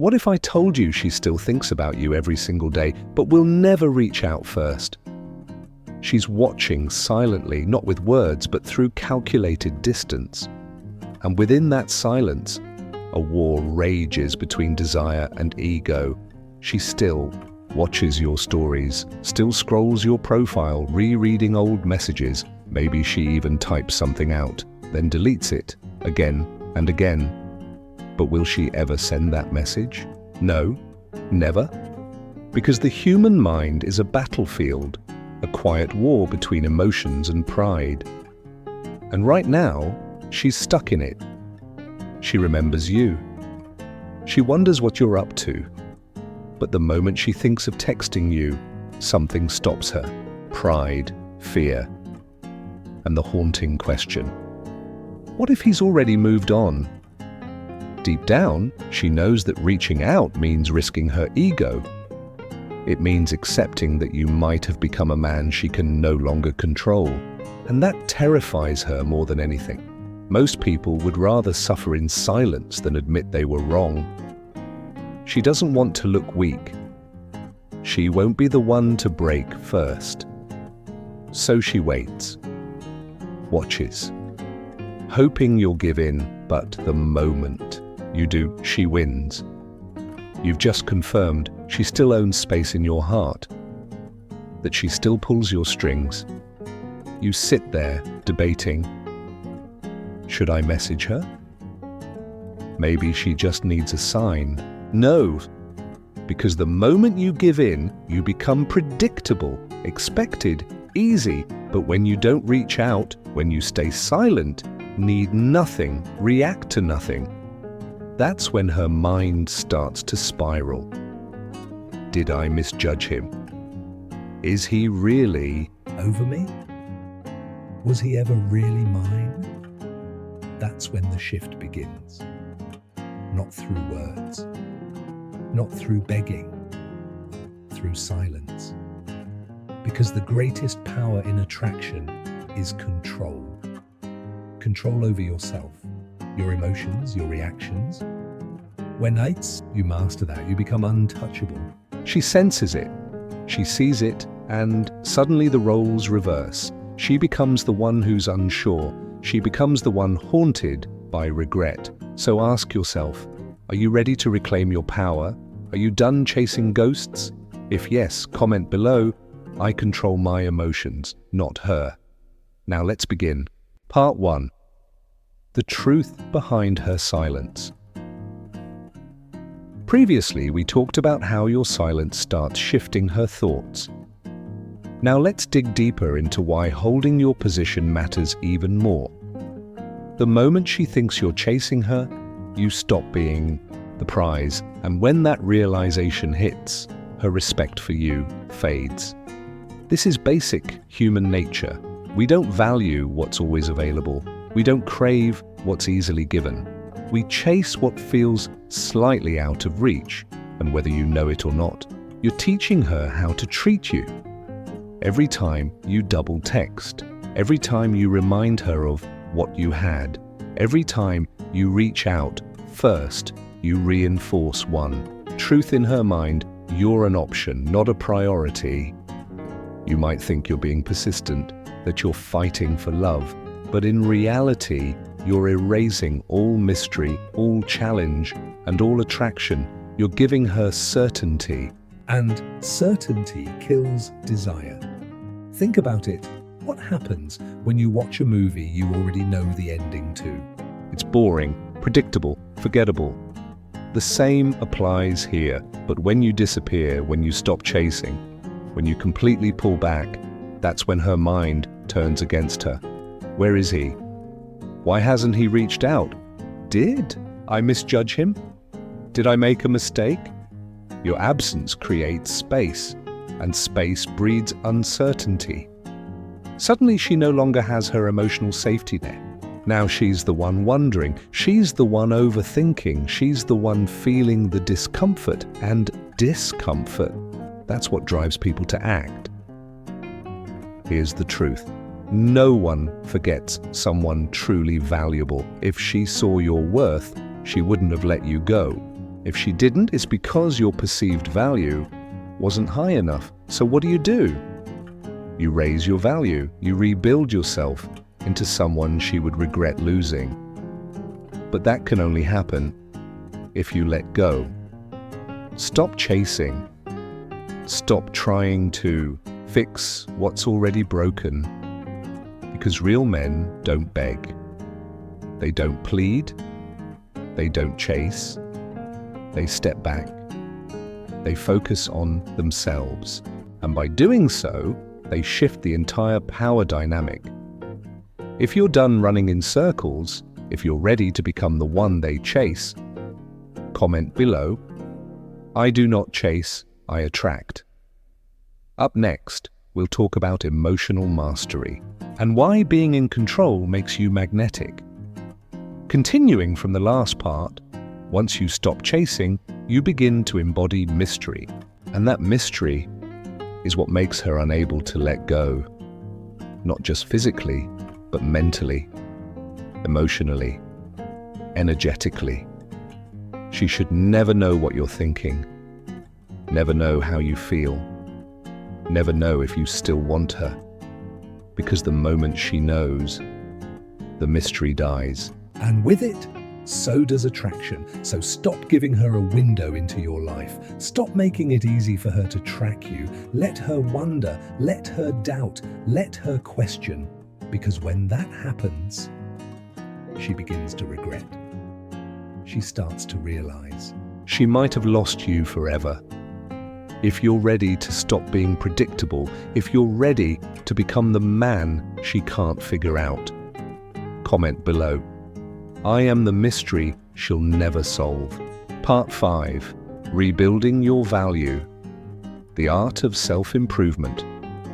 What if I told you she still thinks about you every single day, but will never reach out first? She's watching silently, not with words, but through calculated distance. And within that silence, a war rages between desire and ego. She still watches your stories, still scrolls your profile, rereading old messages. Maybe she even types something out, then deletes it again and again. But will she ever send that message? No, never. Because the human mind is a battlefield, a quiet war between emotions and pride. And right now, she's stuck in it. She remembers you. She wonders what you're up to. But the moment she thinks of texting you, something stops her. Pride, fear, and the haunting question. What if he's already moved on? Deep down, she knows that reaching out means risking her ego. It means accepting that you might have become a man she can no longer control. And that terrifies her more than anything. Most people would rather suffer in silence than admit they were wrong. She doesn't want to look weak. She won't be the one to break first. So she waits, watches, hoping you'll give in, but the moment you do, she wins. You've just confirmed she still owns space in your heart, that she still pulls your strings. You sit there, debating, should I message her? Maybe she just needs a sign. No, because the moment you give in, you become predictable, expected, easy. But when you don't reach out, when you stay silent, need nothing, react to nothing, that's when her mind starts to spiral. Did I misjudge him? Is he really over me? Was he ever really mine? That's when the shift begins. Not through words, not through begging, through silence. Because the greatest power in attraction is control. Control over yourself, your emotions, your reactions. When you master that, you become untouchable. She senses it, she sees it, and suddenly the roles reverse. She becomes the one who's unsure. She becomes the one haunted by regret. So ask yourself, are you ready to reclaim your power? Are you done chasing ghosts? If yes, comment below. I control my emotions, not her. Now let's begin. Part 1. The truth behind her silence. Previously, we talked about how your silence starts shifting her thoughts. Now let's dig deeper into why holding your position matters even more. The moment she thinks you're chasing her, you stop being the prize, and when that realization hits, her respect for you fades. This is basic human nature. We don't value what's always available. We don't crave what's easily given. We chase what feels slightly out of reach, and whether you know it or not, you're teaching her how to treat you. Every time you double text, every time you remind her of what you had, every time you reach out first, you reinforce one truth in her mind: you're an option, not a priority. You might think you're being persistent, that you're fighting for love, but in reality, you're erasing all mystery, all challenge, and all attraction. You're giving her certainty, and certainty kills desire. Think about it. What happens when you watch a movie you already know the ending to? It's boring, predictable, forgettable. The same applies here, but when you disappear, when you stop chasing, when you completely pull back, that's when her mind turns against her. Where is he? Why hasn't he reached out? Did I misjudge him? Did I make a mistake? Your absence creates space, and space breeds uncertainty. Suddenly she no longer has her emotional safety net. Now she's the one wondering, she's the one overthinking, she's the one feeling the discomfort, and discomfort, that's what drives people to act. Here's the truth. No one forgets someone truly valuable. If she saw your worth, she wouldn't have let you go. If she didn't, it's because your perceived value wasn't high enough. So what do? You raise your value. You rebuild yourself into someone she would regret losing. But that can only happen if you let go. Stop chasing. Stop trying to fix what's already broken. Because real men don't beg. They don't plead. They don't chase. They step back. They focus on themselves. And by doing so, they shift the entire power dynamic. If you're done running in circles, if you're ready to become the one they chase, comment below. I do not chase, I attract. Up next, we'll talk about emotional mastery and why being in control makes you magnetic. Continuing from the last part, once you stop chasing, you begin to embody mystery. And that mystery is what makes her unable to let go. Not just physically, but mentally, emotionally, energetically. She should never know what you're thinking, never know how you feel, never know if you still want her. Because the moment she knows, the mystery dies. And with it, so does attraction. So stop giving her a window into your life. Stop making it easy for her to track you. Let her wonder, let her doubt, let her question. Because when that happens, she begins to regret. She starts to realize she might have lost you forever. If you're ready to stop being predictable, if you're ready to become the man she can't figure out, comment below. I am the mystery she'll never solve. Part 5. Rebuilding your value. The art of self-improvement.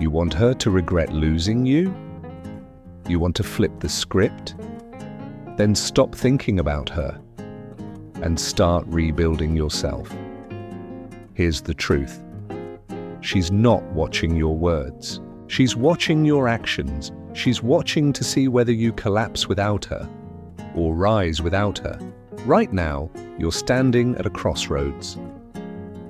You want her to regret losing you? You want to flip the script? Then stop thinking about her and start rebuilding yourself. Here's the truth. She's not watching your words. She's watching your actions. She's watching to see whether you collapse without her or rise without her. Right now, you're standing at a crossroads.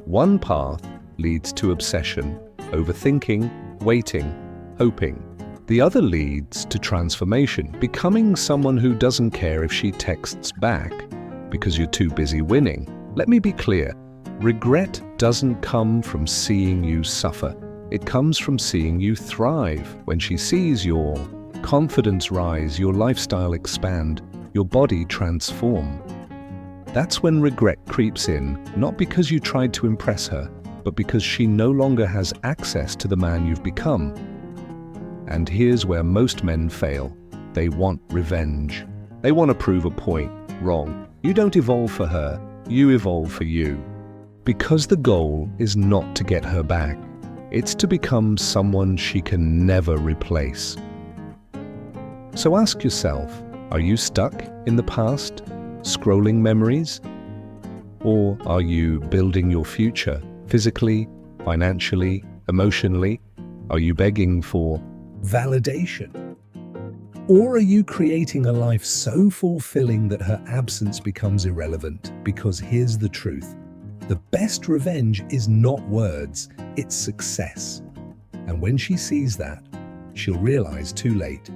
One path leads to obsession, overthinking, waiting, hoping. The other leads to transformation, becoming someone who doesn't care if she texts back because you're too busy winning. Let me be clear. Regret doesn't come from seeing you suffer. It comes from seeing you thrive. When she sees your confidence rise, your lifestyle expand, your body transform. That's when regret creeps in, not because you tried to impress her, but because she no longer has access to the man you've become. And here's where most men fail. They want revenge. They want to prove a point. Wrong. You don't evolve for her, you evolve for you. Because the goal is not to get her back. It's to become someone she can never replace. So ask yourself, are you stuck in the past, scrolling memories? Or are you building your future, physically, financially, emotionally? Are you begging for validation? Or are you creating a life so fulfilling that her absence becomes irrelevant? Because here's the truth. The best revenge is not words, it's success. And when she sees that, she'll realize too late.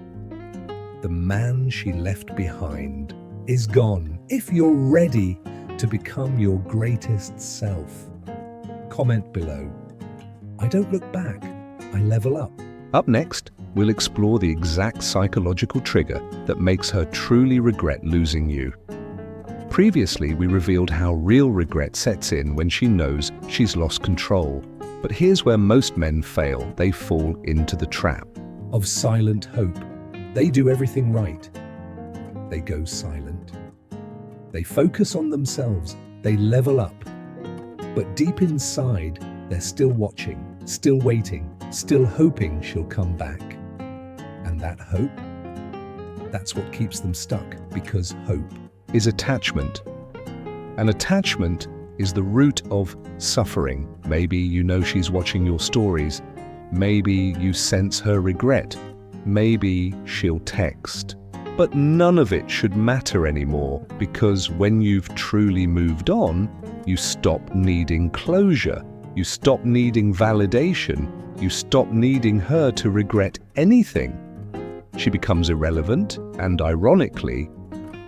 The man she left behind is gone. If you're ready to become your greatest self, comment below. I don't look back, I level up. Up next, we'll explore the exact psychological trigger that makes her truly regret losing you. Previously, we revealed how real regret sets in when she knows she's lost control. But here's where most men fail. They fall into the trap of silent hope. They do everything right. They go silent. They focus on themselves. They level up. But deep inside, they're still watching, still waiting, still hoping she'll come back. And that hope, that's what keeps them stuck, because hope is attachment. And attachment is the root of suffering. Maybe you know she's watching your stories. Maybe you sense her regret. Maybe she'll text. But none of it should matter anymore, because when you've truly moved on, You stop needing closure. You stop needing validation. You stop needing her to regret anything. She becomes irrelevant, and ironically,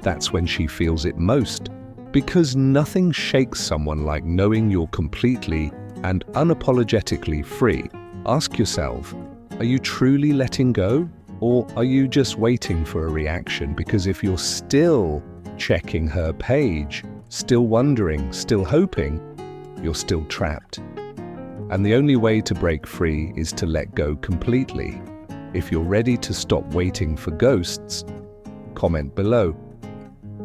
that's when she feels it most. Because nothing shakes someone like knowing you're completely and unapologetically free. Ask yourself, are you truly letting go? Or are you just waiting for a reaction? Because if you're still checking her page, still wondering, still hoping, you're still trapped. And the only way to break free is to let go completely. If you're ready to stop waiting for ghosts, comment below.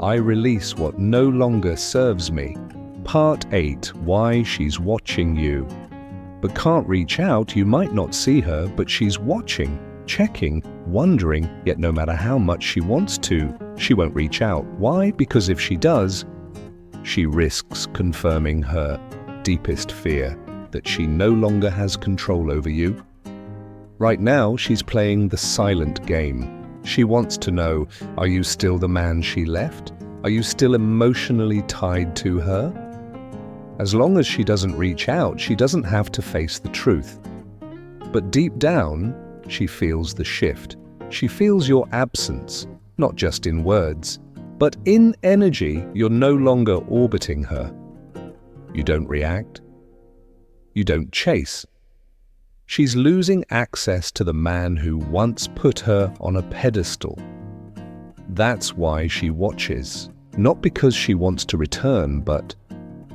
I release what no longer serves me. Part 8. Why she's watching you. But can't reach out. You might not see her, but she's watching, checking, wondering, yet no matter how much she wants to, she won't reach out. Why? Because if she does, she risks confirming her deepest fear, that she no longer has control over you. Right now, she's playing the silent game. She wants to know, are you still the man she left? Are you still emotionally tied to her? As long as she doesn't reach out, she doesn't have to face the truth. But deep down, she feels the shift. She feels your absence, not just in words, but in energy. You're no longer orbiting her. You don't react. You don't chase. She's losing access to the man who once put her on a pedestal. That's why she watches. Not because she wants to return, but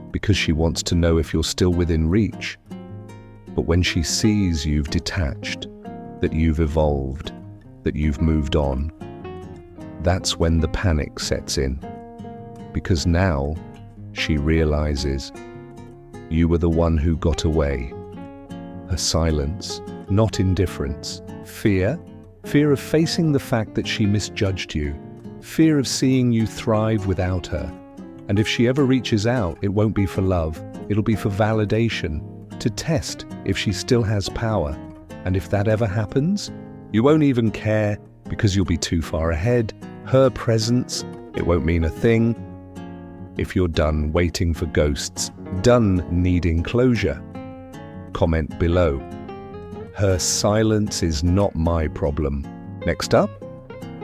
because she wants to know if you're still within reach. But when she sees you've detached, that you've evolved, that you've moved on, that's when the panic sets in. Because now she realizes you were the one who got away. Her silence, not indifference. Fear of facing the fact that she misjudged you. Fear of seeing you thrive without her. And if she ever reaches out, it won't be for love. It'll be for validation, to test if she still has power. And if that ever happens, you won't even care because you'll be too far ahead. Her presence, it won't mean a thing. If you're done waiting for ghosts, done needing closure, comment below. Her silence is not my problem. Next up,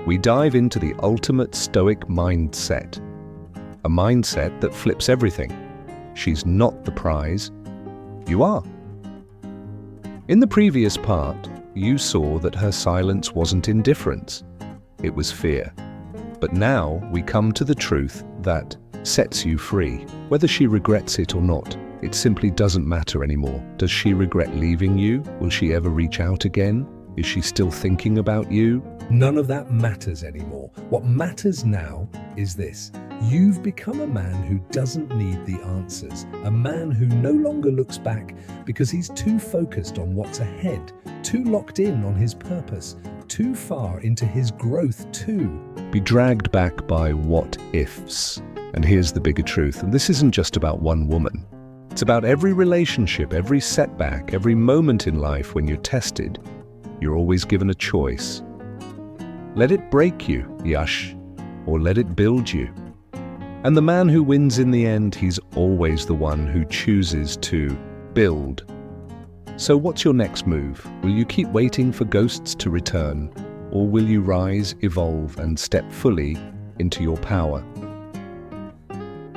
we dive into the ultimate Stoic mindset. A mindset that flips everything. She's not the prize. You are. In the previous part, you saw that her silence wasn't indifference. It was fear. But now we come to the truth that sets you free. Whether she regrets it or not, it simply doesn't matter anymore. Does she regret leaving you? Will she ever reach out again? Is she still thinking about you? None of that matters anymore. What matters now is this. You've become a man who doesn't need the answers. A man who no longer looks back because he's too focused on what's ahead, too locked in on his purpose, too far into his growth to be dragged back by what ifs. And here's the bigger truth, and this isn't just about one woman. It's about every relationship, every setback, every moment in life when you're tested. You're always given a choice. Let it break you, Yash, or let it build you. And the man who wins in the end, he's always the one who chooses to build. So what's your next move? Will you keep waiting for ghosts to return? Or will you rise, evolve, and step fully into your power?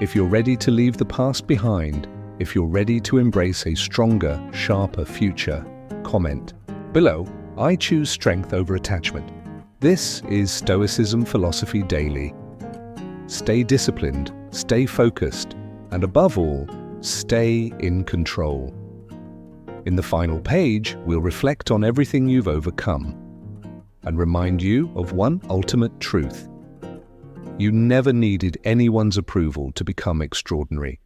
If you're ready to leave the past behind, if you're ready to embrace a stronger, sharper future, comment below. I choose strength over attachment. This is Stoicism Philosophy Daily. Stay disciplined, stay focused, and above all, stay in control. In the final page, we'll reflect on everything you've overcome and remind you of one ultimate truth. You never needed anyone's approval to become extraordinary.